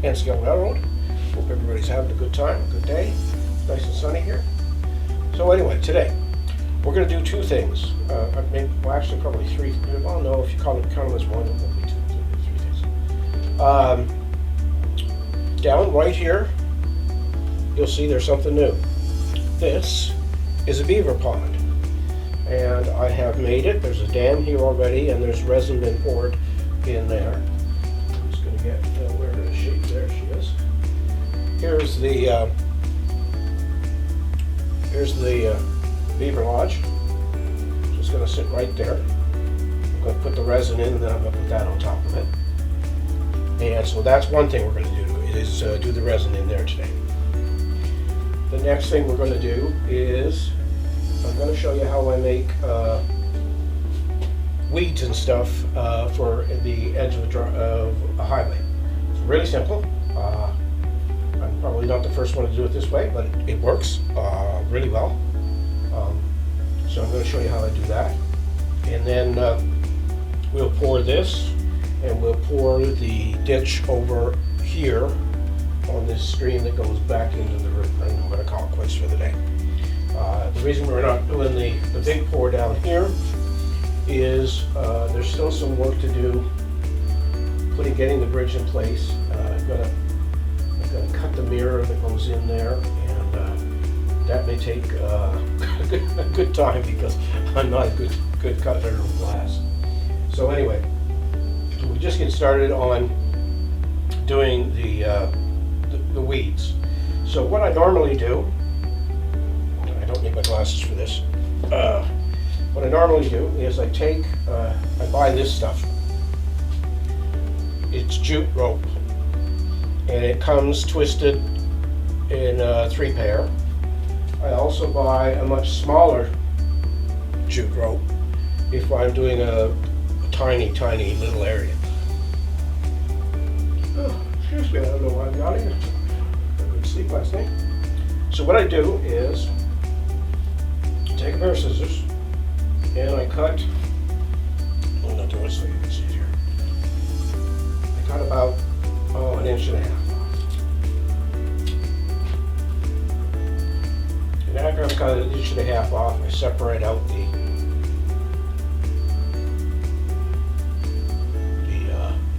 Enskale Railroad. Hope everybody's having a good time, a good day. It's nice and sunny here. So anyway, today we're going to do two things. Well, actually probably three. Well, no, if you count them as one, it won't be three things. Down right here, you'll see there's something new. This is a beaver pond, and I have made it. There's a dam here already, and there's resin been poured in there. I'm just going to get where the shape. There she is. Here's the beaver lodge. Just going to sit right there. I'm going to put the resin in, and then I'm going to put that on top of it. And so that's one thing we're going to do, is do the resin in there today. The next thing we're going to do is I'm going to show you how I make weeds and stuff for the edge of a highway. It's really simple. I'm probably not the first one to do it this way, but it works really well. So I'm going to show you how I do that. And then we'll pour this, and we'll pour the ditch over here on this stream that goes back into the river, and I'm going to call it quits for the day. The reason we're not doing the big pour down here is there's still some work to do getting the bridge in place. I'm going to cut the mirror that goes in there, and that may take a good time because I'm not a good cutter of glass. So anyway, we just get started on doing the weeds. So what I normally do, I don't need my glasses for this. What I normally do is I buy this stuff. It's jute rope, and it comes twisted in 3-pair. I also buy a much smaller jute rope if I'm doing a tiny little area. Oh, excuse me, I don't know why I'm yawning. I couldn't sleep last night. So what I do is take a pair of scissors, and I cut, I'm not doing it so you can see it here. I cut about 1.5 inches off. And after I've cut 1.5 inches off, I separate out the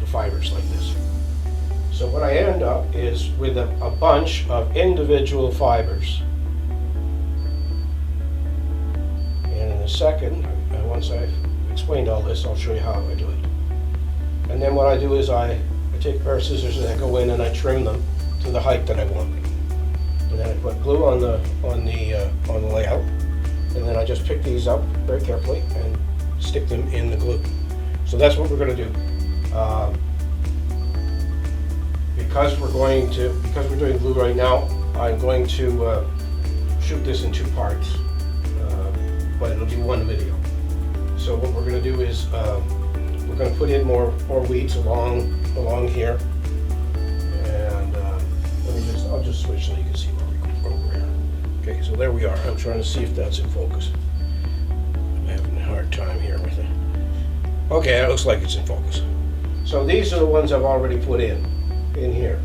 fibers like this. So what I end up is with a bunch of individual fibers. And in a second, once I've explained all this, I'll show you how I do it. And then what I do is I take a pair of scissors and I go in and I trim them to the height that I want. And then I put glue on the layout, and then I just pick these up very carefully and stick them in the glue. So that's what we're going to do. Because we're doing glue right now, I'm going to shoot this in 2 parts, but it'll be one video. So what we're going to do is we're going to put in more weeds along here, and I'll just switch so you can see where we're at. Okay, so there we are. I'm trying to see if that's in focus. I'm having a hard time here with it. Okay, it looks like it's in focus. So these are the ones I've already put in here.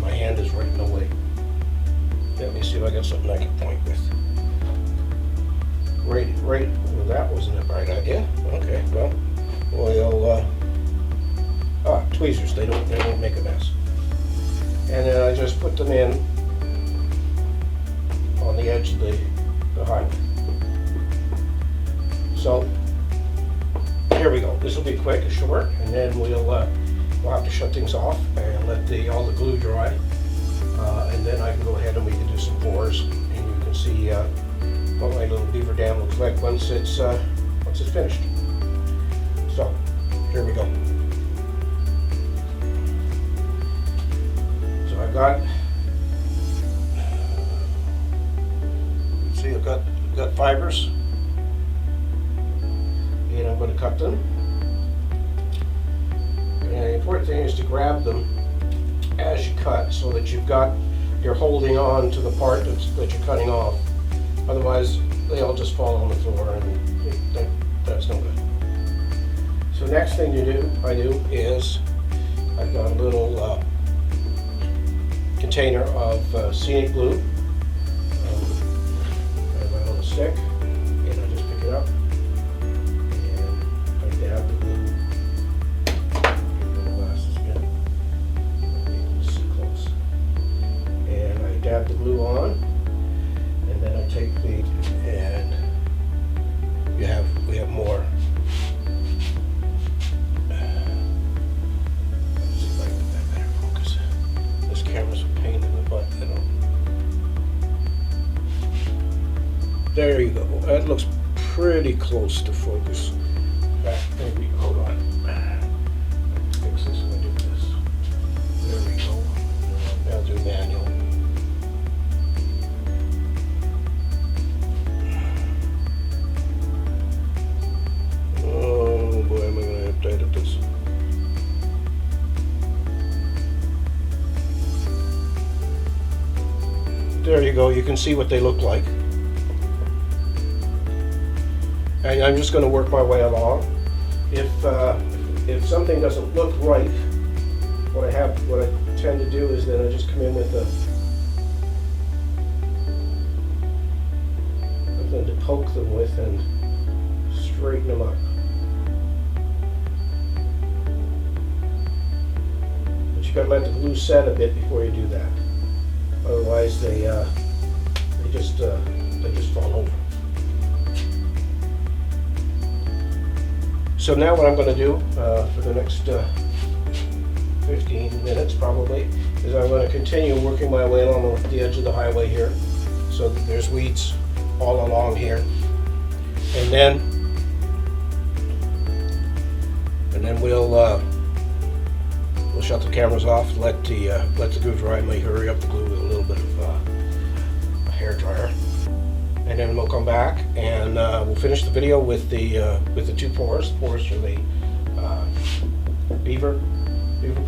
My hand is right in the way. Let me see if I got something I can point with. Right. Well, that wasn't a bright idea. Okay, well, we'll tweezers. They won't make a mess. And then I just put them in on the edge of the highway. So here we go. This will be quick and short, and then we'll have to shut things off and let all the glue dry, and then I can go ahead and we can do some pours, and you can see what my little beaver dam looks like once it's finished. So here we go. So I've got, see, I've got fibers, and I'm going to cut them. And the important thing is to grab them as you cut, so that you're holding on to the part that you're cutting off. Otherwise, they all just fall on the floor, and that's no good. So next thing I do is I've got a little container of scenic glue. I have my little stick, and I just pick it up, and I dab the glue. Get the glasses again. You can see close. And I dab the glue on, and then I take the and we have more. Let's see if I can get that better focus. This camera's a pain in the butt. There you go. That looks pretty close to focus. Maybe, hold on. Fix this when I do this. There we go. I'll do manual. Oh boy, am I going to have to edit this. There you go. You can see what they look like. And I'm just going to work my way along. If something doesn't look right, what I tend to do is then I just come in with something to poke them with and straighten them up. But you got to let the glue set a bit before you do that. Otherwise, they just fall over. So now what I'm going to do for the next 15 minutes probably is I'm going to continue working my way along the edge of the highway here. So that there's weeds all along here, and then we'll shut the cameras off, let the glue dry. I may hurry up the glue with a little bit of a hair dryer. And then we'll come back and we'll finish the video with the two pours. Pours for the Beaver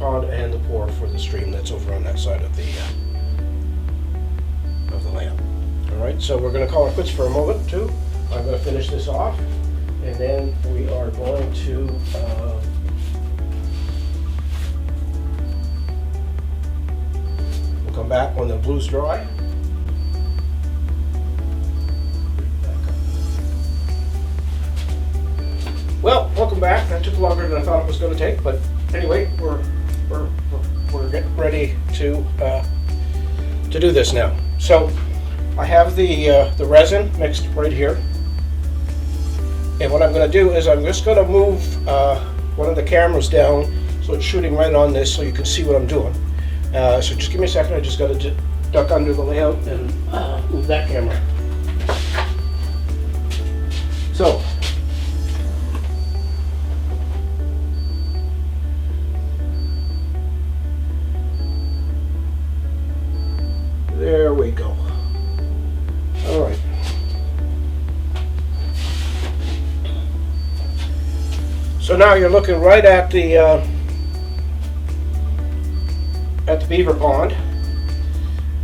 Pond and the pour for the stream that's over on that side of the land. All right, so we're going to call it quits for a moment too. I'm going to finish this off, and then we are going to we'll come back when the glue's dry. Well, welcome back. That took longer than I thought it was going to take, but anyway, we're getting ready to do this now. So I have the resin mixed right here, and what I'm going to do is I'm just going to move one of the cameras down so it's shooting right on this, so you can see what I'm doing. So just give me a second. I just got to duck under the layout and move that camera. So. There we go. All right. So now you're looking right at the Beaver Pond,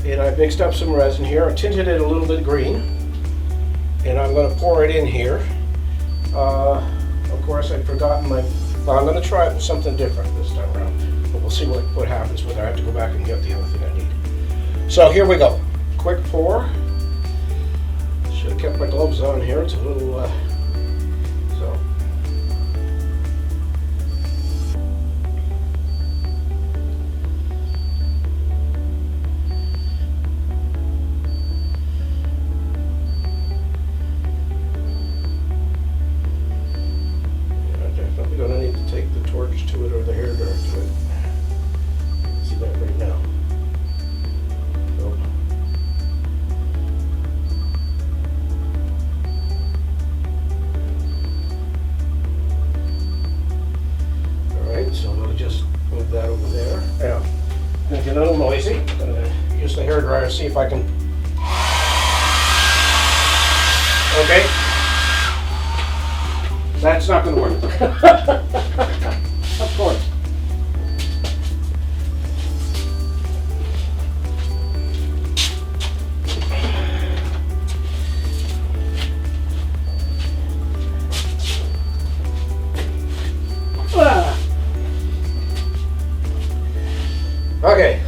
and I've mixed up some resin here. I tinted it a little bit green, and I'm going to pour it in here. Of course, I'd forgotten well, I'm going to try it with something different this time around, but we'll see what happens with it. I have to go back and get the other thing I need. So here we go. Quick pour. Should have kept my gloves on here. It's a little, so. Yeah, I'm definitely going to need to take the torch to it or the hair dryer to it. See that right now. So we'll just move that over there. Now, it's going to get a little noisy. I'm going to use the hair dryer to see if I can. Okay. That's not going to work. Of course. Okay,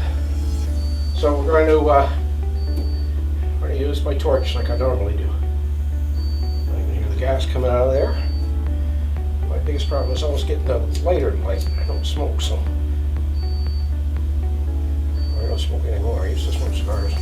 so we're going to use my torch like I normally do. I can hear the gas coming out of there. My biggest problem is always getting the lighter light. I don't smoke, so I don't smoke anymore. I used to smoke cigars.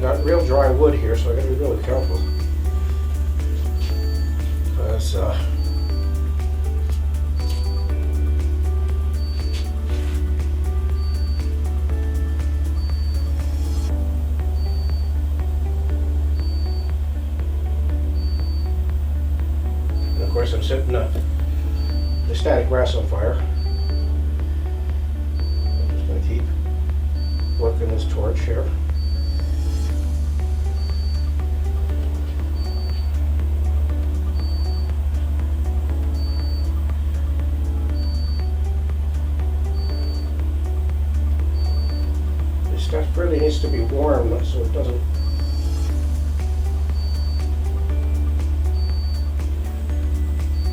Got real dry wood here, so I gotta be really careful. Because and of course I'm setting the static grass on fire. I'm just gonna keep working this torch here. Stuff really needs to be warm so it doesn't.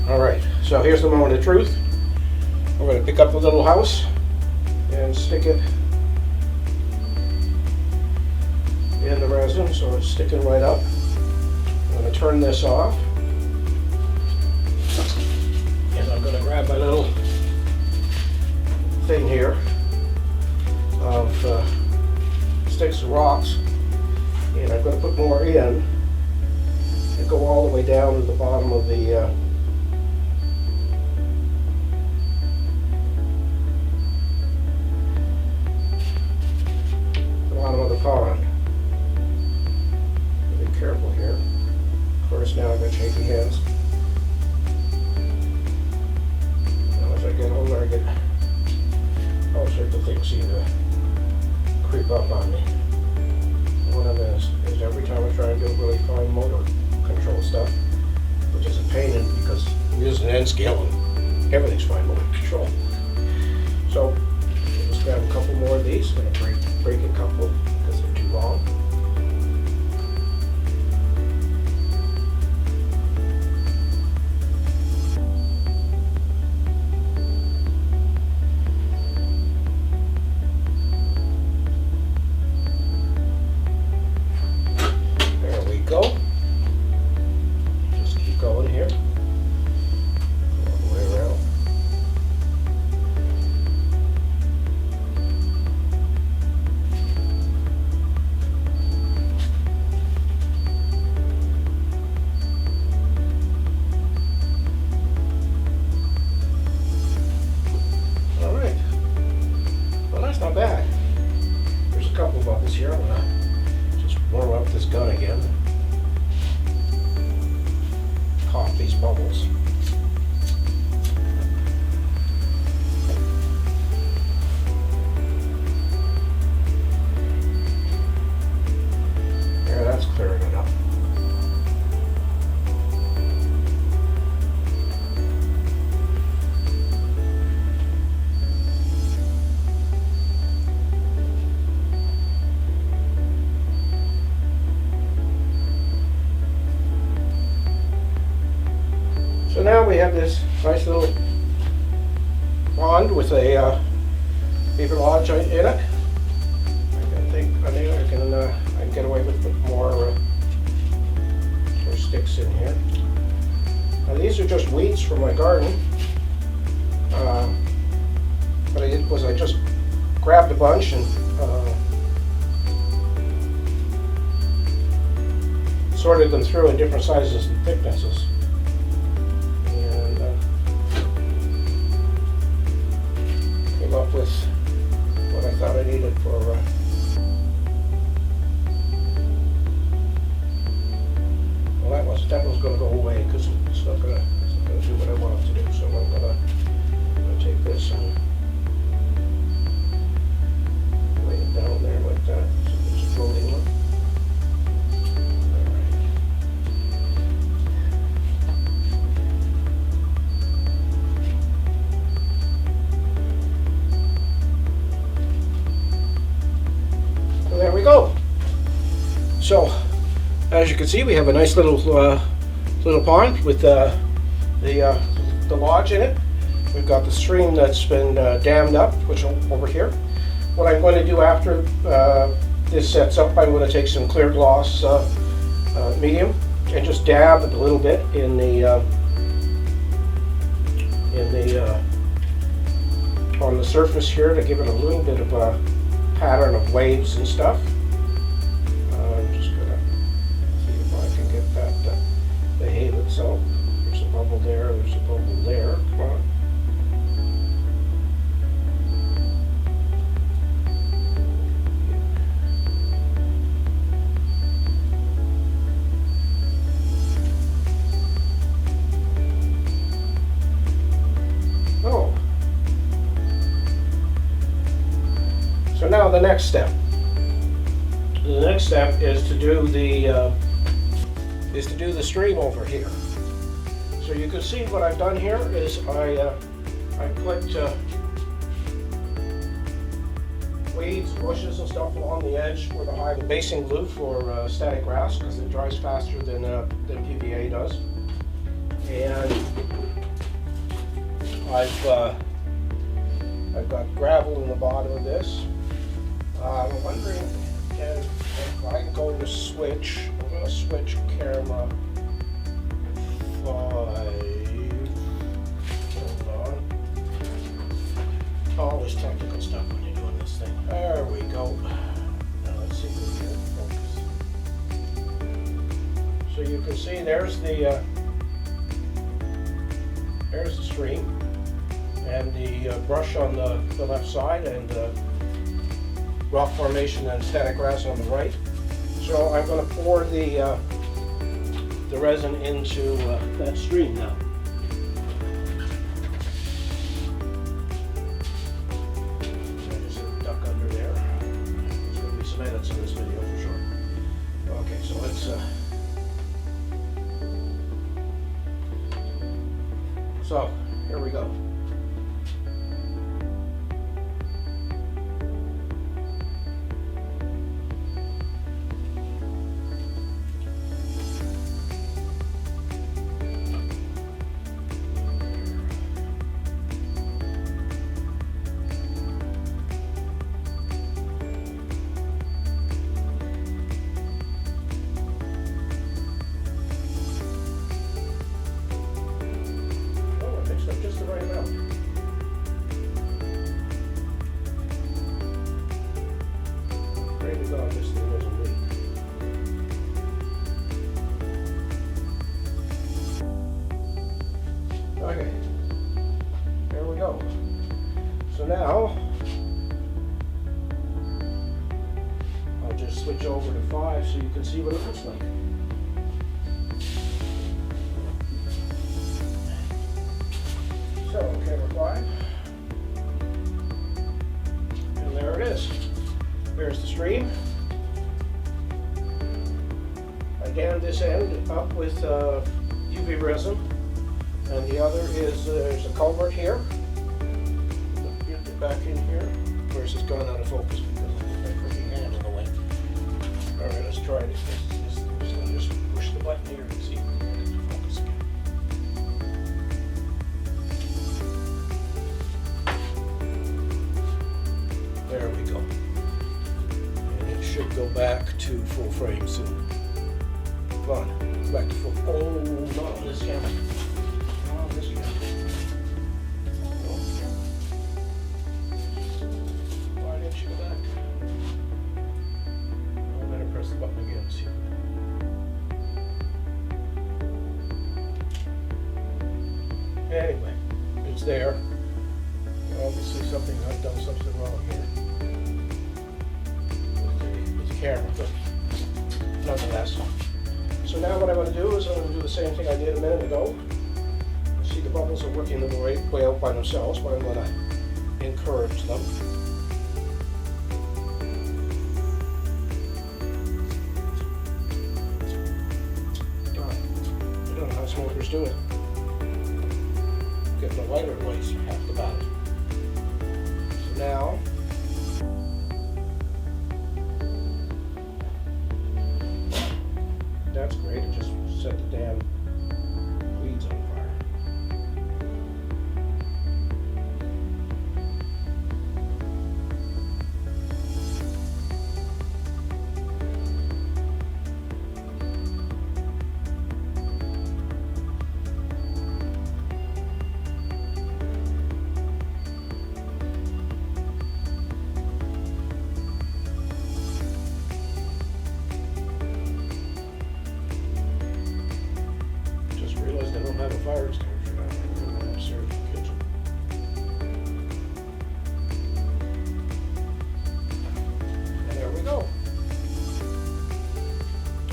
Alright, so here's the moment of truth. We're going to pick up the little house and stick it in the resin so it's sticking right up. I'm going to turn this off. And I'm going to grab my little thing here of sticks and rocks, and I'm going to put more in and go all the way down to the bottom of the pond. Be careful here. Of course, now I've got shaky hands. Now as I get older, I get all sorts of things seem to creep up on me. One of them is every time I try to do really fine motor control stuff, which is a pain because I'm using an N scale and everything's fine motor control. So I'll just grab a couple more of these. I'm going to break a couple because they're too long. Not bad. There's a couple bubbles here. I'm gonna just warm up this gun again. Cough these bubbles. Yeah, that's clearing it up. So now we have this nice little pond with a beaver lodge in it. I think I can get away with more sticks in here. Now these are just weeds from my garden. What I did was I just grabbed a bunch and sorted them through in different sizes and thicknesses. Up with what I thought I needed for well, that was going to go away because it's not going to do what I want it to do. So I'm going to take this and lay it down there like that. So it's a floating one. as you can see, we have a nice little pond with the lodge in it. We've got the stream that's been dammed up, which is over here. What I'm going to do after this sets up, I'm going to take some clear gloss medium and just dab it a little bit in the on the surface here to give it a little bit of a pattern of waves and stuff. I'm just gonna see if I can get that to behave itself. There's a bubble there, there's a bubble there. Come on. So now the next step. The next step is to do the stream over here. So you can see what I've done here is I put weeds, bushes, and stuff along the edge where the high basing glue for static grass because it dries faster than PVA does. And I've got gravel in the bottom of this. I'm wondering if I'm going to switch. I'm going to switch camera 5. Hold on. Always technical stuff when you're doing this thing. There we go. Now let's see if we can focus. So you can see there's the stream and the brush on the left side and rock formation and static grass on the right. So I'm going to pour the resin into that stream now. I just duck under there. There's going to be some edits in this video for sure. Okay, so let's so here we go. Just the right amount. Pray to God this thing doesn't leak. Okay, there we go. So now I'll just switch over to 5 so you can see what it looks like. So, camera 5, and there it is. There's the stream. I dammed this end up with UV resin, and the other is there's a culvert here. Get it back in here. Of course, it's gone out of focus because of my freaking hand in the way. All right, let's try this. Just push the button here and see if we can get it to focus again. There we go. And it should go back to full frame soon. Come on, go back to full. Oh, not on this camera. Not on this camera. No. Why didn't you go back? I'm going to press the button again and see. Anyway, it's there. Obviously I've done something wrong here with the camera, but nonetheless. So now what I'm going to do is I'm going to do the same thing I did a minute ago. See, the bubbles are working their way out by themselves, but I'm going to encourage them. God, I don't know how smokers do it. Getting the lighter waste half the battle. Now,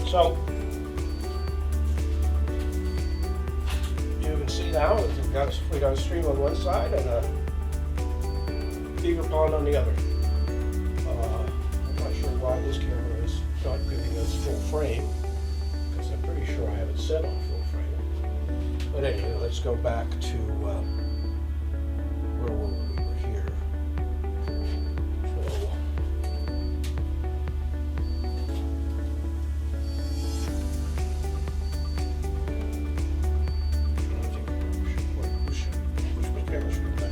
So you can see now we got a stream on one side and a Beaver Pond on the other. I'm not sure why this camera is not giving us full frame, because I'm pretty sure I have it set on full frame. But anyway, let's go back to where were we? We were here. So, which camera should we play?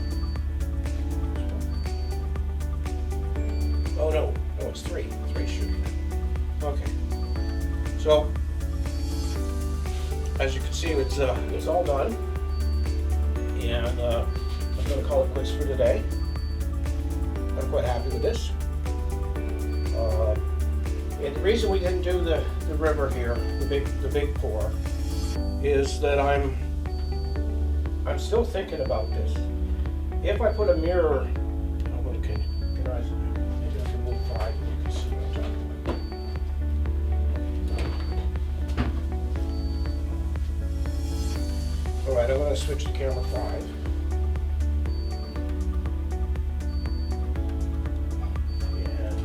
Oh no, it's three. Three shooting. Okay. So as you can see, it's all done, and I'm going to call it quits for today. I'm quite happy with this. And the reason we didn't do the river here, the big pour, is that I'm still thinking about this. If I put a mirror, maybe I can move 5 and you can see what I'm talking about. All right, I'm going to switch to camera 5. And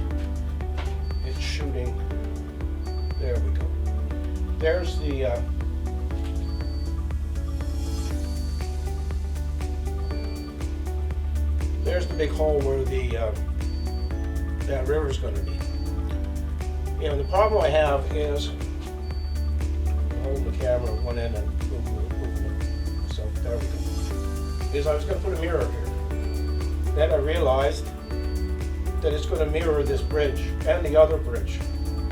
it's shooting. There we go. There's the big hole where that river's going to be. And the problem I have is holding the camera at one end and moving it. So there we go. Is I was going to put a mirror here. Then I realized that it's going to mirror this bridge and the other bridge,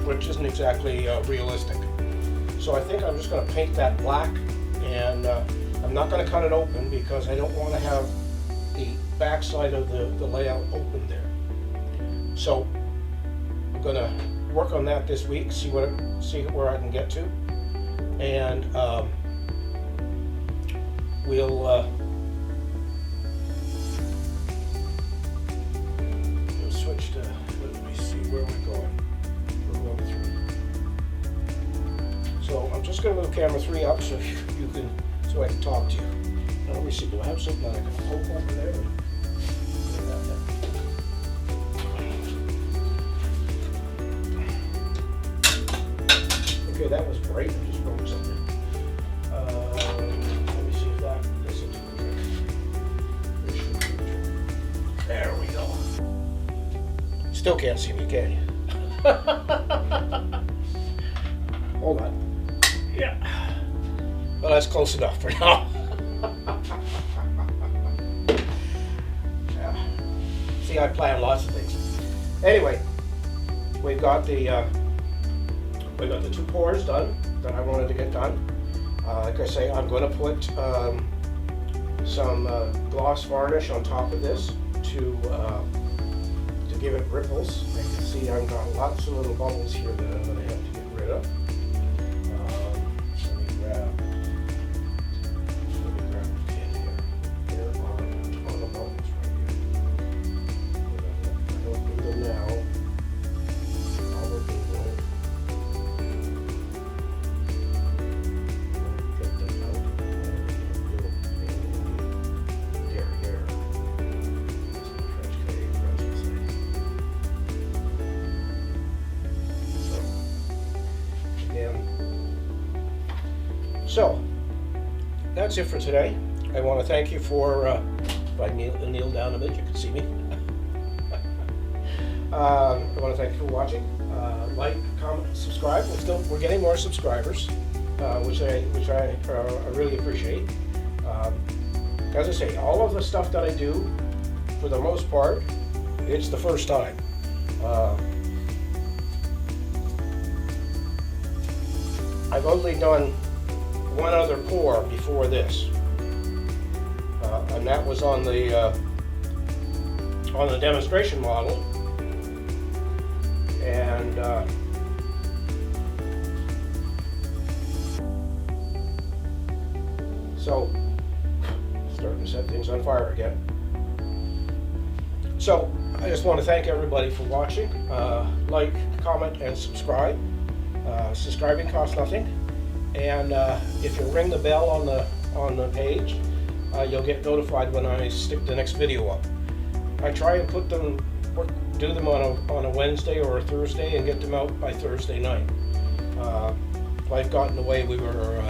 which isn't exactly realistic. So I think I'm just going to paint that black, and I'm not going to cut it open because I don't want to have the backside of the layout open there. So I'm going to work on that this week, see where I can get to, and we'll switch to, let me see where we're going. We're going 3. So I'm just going to move camera 3 up so so I can talk to you. Now let me see, do I have something that I can poke over there? Okay, that was great. I just broke something. Let me see if this will do the trick. There we go. Still can't see me, can you? Hold on. Yeah. Well, that's close enough for now. Yeah. See, I plan lots of things. Anyway, we've got the 2 pours done that I wanted to get done. Like I say, I'm going to put some gloss varnish on top of this to give it ripples. You can see I've got lots of little bubbles here that I'm going to have to get rid of. Let me grab the pin here. There are a ton of bubbles right here. I don't do them now. I'll look into it. So that's it for today. I want to thank you for, if I kneel down a bit, you can see me. I want to thank you for watching. Like, comment, subscribe. We're getting more subscribers, which I really appreciate. As I say, all of the stuff that I do, for the most part, it's the first time. I've only done one other pour before this, and that was on the demonstration model, and so starting to set things on fire again. So I just want to thank everybody for watching. Like, comment, and subscribe. Subscribing costs nothing, and if you ring the bell on the page, you'll get notified when I stick the next video up. I try and do them on a Wednesday or a Thursday and get them out by Thursday night. Life got in the way. We were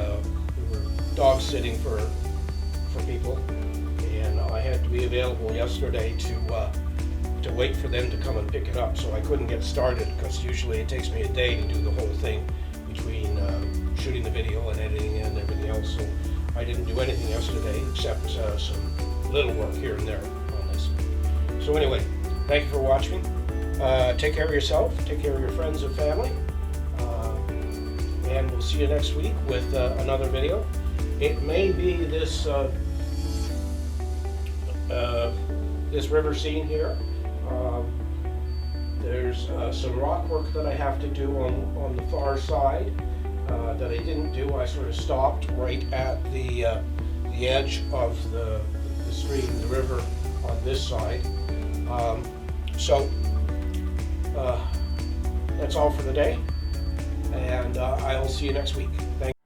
dog sitting for people, and I had to be available yesterday to wait for them to come and pick it up. So I couldn't get started because usually it takes me a day to do the whole thing between shooting the video and editing and everything else. So I didn't do anything yesterday except some little work here and there on this. So anyway, thank you for watching. Take care of yourself, take care of your friends and family, and we'll see you next week with another video. It may be this this river scene here. There's some rock work that I have to do on the far side that I didn't do. I sort of stopped right at the edge of the stream, the river on this side. So that's all for the day, and I'll see you next week. Thank you.